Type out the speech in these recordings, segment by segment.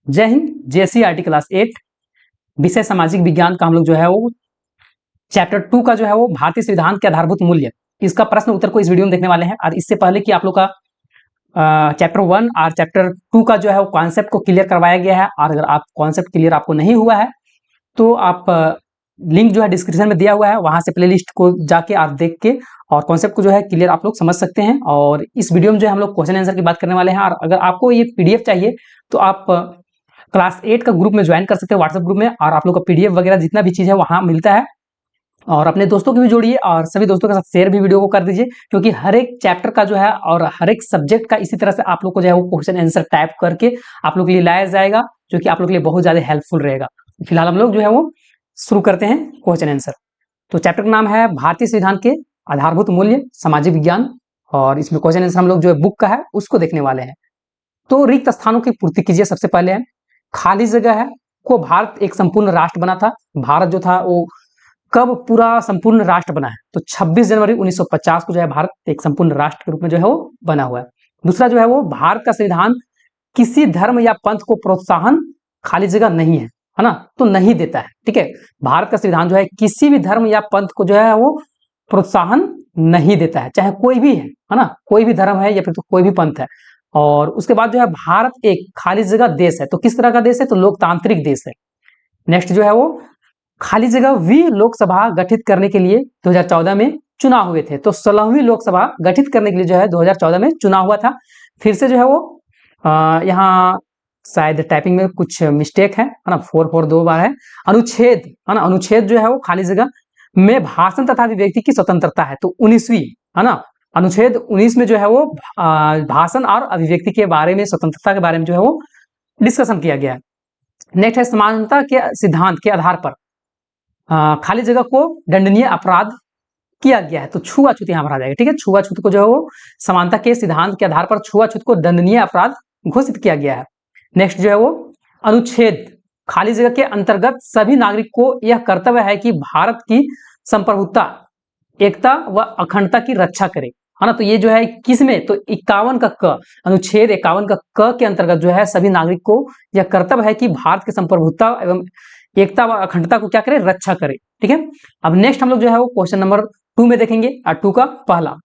जय Hind. JCERT class 8 विषय सामाजिक विज्ञान का हम लोग जो है वो चैप्टर 2 का जो है वो भारतीय संविधान के आधारभूत मूल्य, इसका प्रश्न उत्तर को इस वीडियो में देखने वाले हैं। और इससे पहले कि आप लोग का चैप्टर 1 और चैप्टर 2 का जो है वो कॉन्सेप्ट को क्लियर करवाया गया है। और अगर आप कॉन्सेप्ट क्लियर आपको नहीं हुआ है तो आप लिंक जो है डिस्क्रिप्शन में दिया हुआ है, वहां से प्लेलिस्ट को जाके आप देख के और कॉन्सेप्ट को जो है क्लियर आप लोग समझ सकते हैं। और इस वीडियो में जो है हम लोग क्वेश्चन आंसर की बात करने वाले हैं। और अगर आपको ये पीडीएफ चाहिए तो आप क्लास 8 का ग्रुप में ज्वाइन कर सकते हैं, व्हाट्सएप ग्रुप में। और आप लोग का पीडीएफ वगैरह जितना भी चीज़ है वहाँ मिलता है। और अपने दोस्तों की भी जोड़िए और सभी दोस्तों के साथ शेयर भी वीडियो को कर दीजिए, क्योंकि हर एक चैप्टर का जो है और हर एक सब्जेक्ट का इसी तरह से आप लोग को जो है वो क्वेश्चन आंसर टाइप करके आप लोग के लिए लाया जाएगा, जो कि आप लोग के लिए बहुत ज़्यादा हेल्पफुल रहेगा। फिलहाल हम लोग जो है वो शुरू करते हैं क्वेश्चन आंसर। तो चैप्टर का नाम है भारतीय संविधान के आधारभूत मूल्य सामाजिक विज्ञान, और इसमें क्वेश्चन आंसर हम लोग जो है बुक का है उसको देखने वाले हैं। तो रिक्त स्थानों की पूर्ति कीजिए। सबसे पहले है खाली जगह है को भारत एक संपूर्ण राष्ट्र बना था। भारत जो था वो कब पूरा संपूर्ण राष्ट्र बना है? तो 26 जनवरी 1950 को जो है भारत एक संपूर्ण राष्ट्र के रूप में जो है वो बना हुआ है। दूसरा जो है वो भारत का संविधान किसी धर्म या पंथ को प्रोत्साहन खाली जगह नहीं है ना, तो नहीं देता है। ठीक है, भारत का संविधान जो है किसी भी धर्म या पंथ को जो है वो प्रोत्साहन नहीं देता है, चाहे कोई भी है ना, कोई भी धर्म है या फिर तो कोई भी पंथ है। और उसके बाद जो है भारत एक खाली जगह देश है। तो किस तरह का देश है? तो लोकतांत्रिक देश है। नेक्स्ट जो है वो खाली जगह भी लोकसभा गठित करने के लिए 2014 में चुनाव हुए थे। तो 16वीं लोकसभा गठित करने के लिए जो है 2014 में चुनाव हुआ था। फिर से जो है वो यहाँ शायद टाइपिंग में कुछ मिस्टेक है ना, 4 2 बार है। अनुच्छेद है ना, अनुच्छेद जो है वो खाली जगह में भाषण तथा अभिव्यक्ति की स्वतंत्रता है। तो 19वीं है ना, अनुच्छेद 19 में जो है वो भाषण और अभिव्यक्ति के बारे में, स्वतंत्रता के बारे में जो है वो डिस्कशन किया गया है। नेक्स्ट है समानता के सिद्धांत के आधार पर खाली जगह को दंडनीय अपराध किया गया है। तो छुआछूत यहाँ पर आ जाएगा। ठीक है, छुआछूत को जो है वो समानता के सिद्धांत के आधार पर छुआछूत को दंडनीय अपराध घोषित किया गया है। नेक्स्ट जो है वो अनुच्छेद खाली जगह के अंतर्गत सभी नागरिक को यह कर्तव्य है कि भारत की संप्रभुता, एकता व अखंडता की रक्षा करे, है ना। तो ये जो है किसमें? तो 51 का क, अनुच्छेद 51 का क के अंतर्गत जो है सभी नागरिक को यह कर्तव्य है कि भारत की संप्रभुता एवं एकता व अखंडता को क्या करे? रक्षा करे। ठीक है, अब नेक्स्ट हम लोग जो है वो क्वेश्चन नंबर 2 में देखेंगे। और 2 का पहला,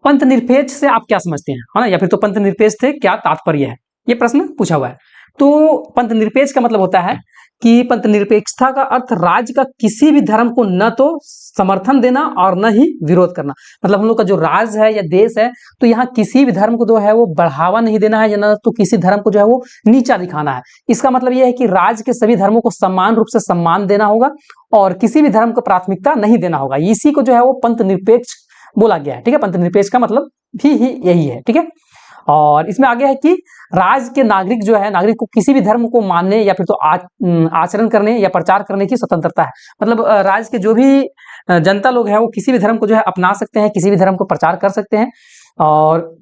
पंथ निरपेक्ष से आप क्या समझते हैं, है ना, या फिर तो पंथ निरपेक्ष से क्या तात्पर्य है, ये प्रश्न पूछा हुआ है। तो पंथ निरपेक्ष का मतलब होता है कि पंथ निरपेक्षता का अर्थ राज्य का किसी भी धर्म को न तो समर्थन देना और न ही विरोध करना। मतलब हम लोग का जो राज्य है या देश है, तो यहाँ किसी भी धर्म को जो है वो बढ़ावा नहीं देना है, या न तो किसी धर्म को जो है वो नीचा दिखाना है। इसका मतलब यह है कि राज्य के सभी धर्मों को समान रूप से सम्मान देना होगा और किसी भी धर्म को प्राथमिकता नहीं देना होगा। इसी को जो है वो पंथ निरपेक्ष बोला गया है। ठीक है, पंथ निरपेक्ष का मतलब भी यही है। ठीक है, और इसमें आगे है कि राज्य के नागरिक जो है, नागरिक को किसी भी धर्म को मानने या फिर तो आचरण करने या प्रचार करने की स्वतंत्रता है। मतलब राज्य के जो भी जनता लोग हैं वो किसी भी धर्म को जो है अपना सकते हैं, किसी भी धर्म को प्रचार कर सकते हैं, और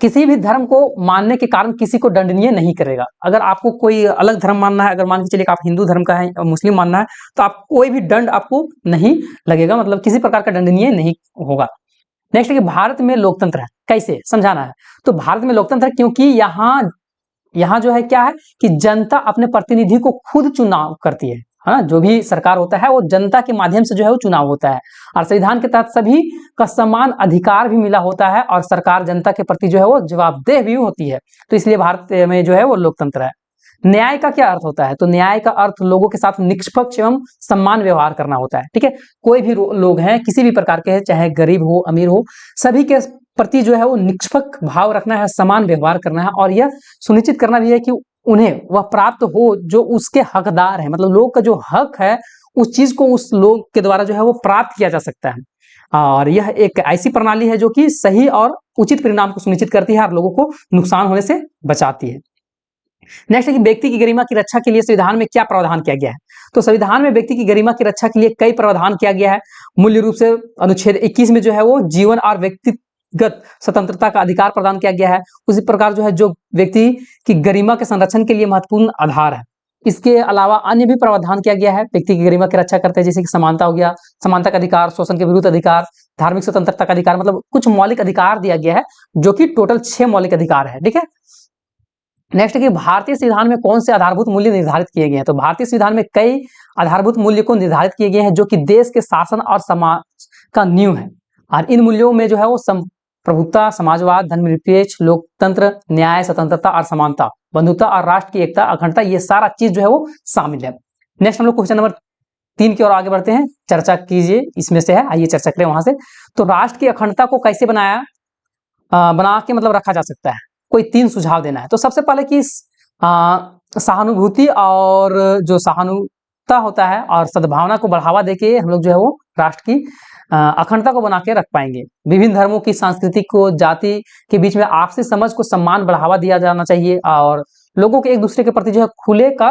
किसी भी धर्म को मानने के कारण किसी को दंडनीय नहीं करेगा। अगर आपको कोई अलग धर्म मानना है, अगर मान के चलिए आप हिंदू धर्म का है, मुस्लिम मानना है, तो आप कोई भी दंड आपको नहीं लगेगा, मतलब किसी प्रकार का दंडनीय नहीं होगा। नेक्स्ट है कि भारत में लोकतंत्र है, कैसे समझाना है? तो भारत में लोकतंत्र है क्योंकि यहाँ जो है क्या है कि जनता अपने प्रतिनिधि को खुद चुनाव करती है। हाँ, जो भी सरकार होता है वो जनता के माध्यम से जो है वो चुनाव होता है, और संविधान के तहत सभी का समान अधिकार भी मिला होता है, और सरकार जनता के प्रति जो है वो जवाबदेह भी होती है। तो इसलिए भारत में जो है वो लोकतंत्र है। न्याय का क्या अर्थ होता है? तो न्याय का अर्थ लोगों के साथ निष्पक्ष एवं सम्मान व्यवहार करना होता है। ठीक है, कोई भी लोग हैं, किसी भी प्रकार के हैं, चाहे गरीब हो अमीर हो, सभी के प्रति जो है वो निष्पक्ष भाव रखना है, समान व्यवहार करना है, और यह सुनिश्चित करना भी है कि उन्हें वह प्राप्त हो जो उसके हकदार है। मतलब लोग का जो हक है उस चीज को उस लोग के द्वारा जो है वो प्राप्त किया जा सकता है। और यह एक ऐसी प्रणाली है जो कि सही और उचित परिणाम को सुनिश्चित करती है और लोगों को नुकसान होने से बचाती है। नेक्स्ट है कि व्यक्ति की गरिमा की रक्षा के लिए संविधान में क्या प्रावधान किया गया है? तो संविधान में व्यक्ति की गरिमा की रक्षा के लिए कई प्रावधान किया गया है। मूल्य रूप से अनुच्छेद 21 में जो है वो जीवन और व्यक्तिगत स्वतंत्रता का अधिकार प्रदान किया गया है। उसी प्रकार जो है जो व्यक्ति की गरिमा के संरक्षण के लिए महत्वपूर्ण आधार है। इसके अलावा अन्य भी प्रावधान किया गया है व्यक्ति की गरिमा की रक्षा करते हैं, जैसे कि समानता हो गया, समानता का अधिकार, शोषण के विरुद्ध अधिकार, धार्मिक स्वतंत्रता का अधिकार। मतलब कुछ मौलिक अधिकार दिया गया है जो कि टोटल 6 मौलिक अधिकार है। ठीक है, नेक्स्ट कि भारतीय संविधान में कौन से आधारभूत मूल्य निर्धारित किए गए हैं। तो भारतीय संविधान में कई आधारभूत मूल्य को निर्धारित किए गए हैं जो कि देश के शासन और समाज का नींव है। और इन मूल्यों में जो है वो प्रभुत्व, समाजवाद, धर्मनिरपेक्ष, लोकतंत्र, न्याय, स्वतंत्रता और समानता, बंधुता और राष्ट्र की एकता, अखंडता, ये सारा चीज जो है वो शामिल है। नेक्स्ट हम लोग क्वेश्चन नंबर 3 की ओर आगे बढ़ते हैं। चर्चा कीजिए, इसमें से है, आइए चर्चा करें वहां से। तो राष्ट्र की अखंडता को कैसे बना के मतलब रखा जा सकता है, कोई 3 सुझाव देना है। तो सबसे पहले कि सहानुभूति और जो सहानुभूता होता है और सद्भावना को बढ़ावा देके हम लोग जो है वो राष्ट्र की अखंडता को बना के रख पाएंगे। विभिन्न धर्मों की संस्कृति को, जाति के बीच में आपसी समझ को सम्मान बढ़ावा दिया जाना चाहिए और लोगों के एक दूसरे के प्रति जो है खुले का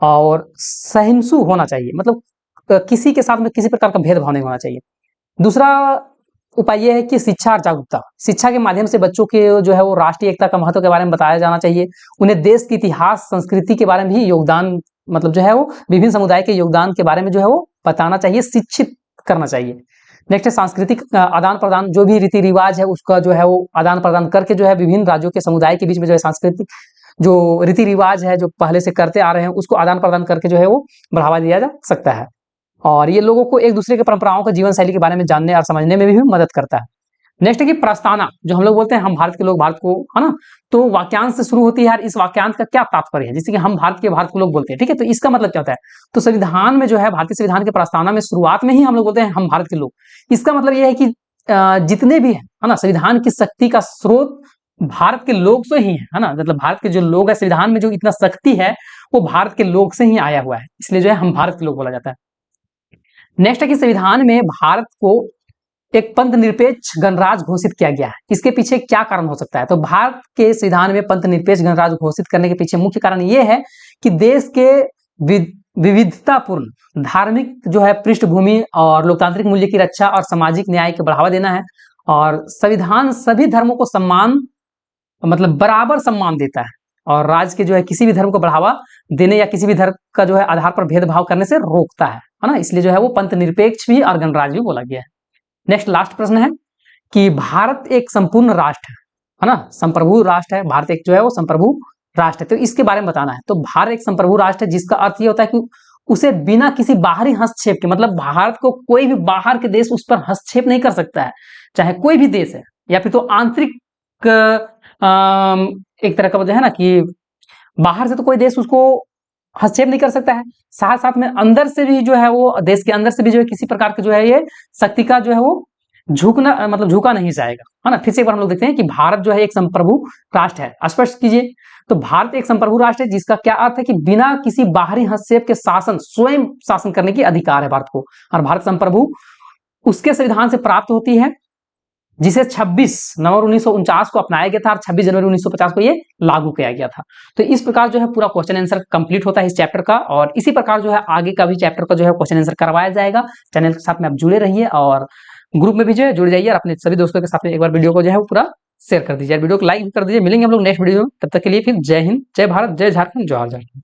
और सहिष्णु होना चाहिए, मतलब किसी के साथ में किसी प्रकार का भेदभाव नहीं होना चाहिए। दूसरा उपाय यह है कि शिक्षा और जागरूकता, शिक्षा के माध्यम से बच्चों के जो है वो राष्ट्रीय एकता का महत्व के बारे में बताया जाना चाहिए। उन्हें देश के इतिहास, संस्कृति के बारे में भी योगदान, मतलब जो है वो विभिन्न समुदाय के योगदान के बारे में जो है वो बताना चाहिए, शिक्षित करना चाहिए। नेक्स्ट है सांस्कृतिक आदान प्रदान, जो भी रीति रिवाज है उसका जो है वो आदान प्रदान करके जो है विभिन्न राज्यों के समुदाय के बीच में जो है सांस्कृतिक जो रीति रिवाज है जो पहले से करते आ रहे हैं उसको आदान प्रदान करके जो है वो बढ़ावा दिया जा सकता है। और ये लोगों को एक दूसरे के परंपराओं का, जीवन शैली के बारे में जानने और समझने में भी मदद करता है। नेक्स्ट है कि प्रस्तावना, जो हम लोग बोलते हैं हम भारत के लोग भारत को, है ना, तो वाक्यांश से शुरू होती है यार, इस वाक्यांश का क्या तात्पर्य है, जैसे कि हम भारत के लोग बोलते हैं, ठीक है, तो इसका मतलब क्या होता है। तो संविधान में जो है, भारतीय संविधान के प्रस्तावना में शुरुआत में ही हम लोग बोलते हैं हम भारत के लोग। इसका मतलब यह है कि जितने भी है ना, संविधान की शक्ति का स्रोत भारत के लोग से ही है ना, मतलब भारत के जो लोग है, संविधान में जो इतना शक्ति है वो भारत के लोग से ही आया हुआ है, इसलिए जो है हम भारत के लोग बोला जाता है। नेक्स्ट है कि संविधान में भारत को एक पंथ निरपेक्ष गणराज्य घोषित किया गया है। इसके पीछे क्या कारण हो सकता है। तो भारत के संविधान में पंथ निरपेक्ष गणराज्य घोषित करने के पीछे मुख्य कारण यह है कि देश के विविधतापूर्ण धार्मिक जो है पृष्ठभूमि और लोकतांत्रिक मूल्य की रक्षा और सामाजिक न्याय को बढ़ावा देना है। और संविधान सभी धर्मों को सम्मान, मतलब बराबर सम्मान देता है और राज्य के जो है किसी भी धर्म को बढ़ावा देने या किसी भी धर्म का जो है आधार पर भेदभाव करने से रोकता है ना, इसलिए जो है वो पंथ निरपेक्ष भी और गणराज्य भी बोला गया है। नेक्स्ट लास्ट प्रश्न है कि भारत एक संपूर्ण राष्ट्र है ना, संप्रभु राष्ट्र है, भारत एक जो है वो संप्रभु राष्ट्र है, तो इसके बारे में बताना है। तो भारत एक संप्रभु राष्ट्र है जिसका अर्थ ये होता है कि उसे बिना किसी बाहरी हस्तक्षेप के, मतलब भारत को कोई भी बाहर के देश उस पर हस्तक्षेप नहीं कर सकता है, चाहे कोई भी देश है, या फिर तो आंतरिक एक तरह का जो है ना कि बाहर से तो कोई देश उसको हस्तक्षेप नहीं कर सकता है, साथ साथ में अंदर से भी जो है वो देश के अंदर से भी जो है किसी प्रकार के जो है ये शक्ति का जो है वो झुकना, मतलब झुका नहीं जाएगा, है ना। फिर से एक बार हम लोग देखते हैं कि भारत जो है एक संप्रभु राष्ट्र है, स्पष्ट कीजिए। तो भारत एक संप्रभु राष्ट्र है जिसका क्या अर्थ है कि बिना किसी बाहरी हस्तक्षेप के शासन, स्वयं शासन करने की अधिकार है भारत को। और भारत संप्रभु उसके संविधान से प्राप्त होती है जिसे 26 नवंबर 1949 को अपनाया गया था और 26 जनवरी 1950 को ये लागू किया गया था। तो इस प्रकार जो है पूरा क्वेश्चन आंसर कंप्लीट होता है इस चैप्टर का, और इसी प्रकार जो है आगे का भी चैप्टर का जो है क्वेश्चन आंसर करवाया जाएगा। चैनल के साथ में आप जुड़े रहिए और ग्रुप में भी जो है जुड़ जाइए और अपने सभी दोस्तों के साथ में एक बार वीडियो को जो है पूरा शेयर कर दीजिए, वीडियो को लाइक कर दीजिए। मिलेंगे हम लोग नेक्स्ट वीडियो में, तब तक के लिए फिर जय हिंद, जय भारत, जय झारखंड, जय झारखंड।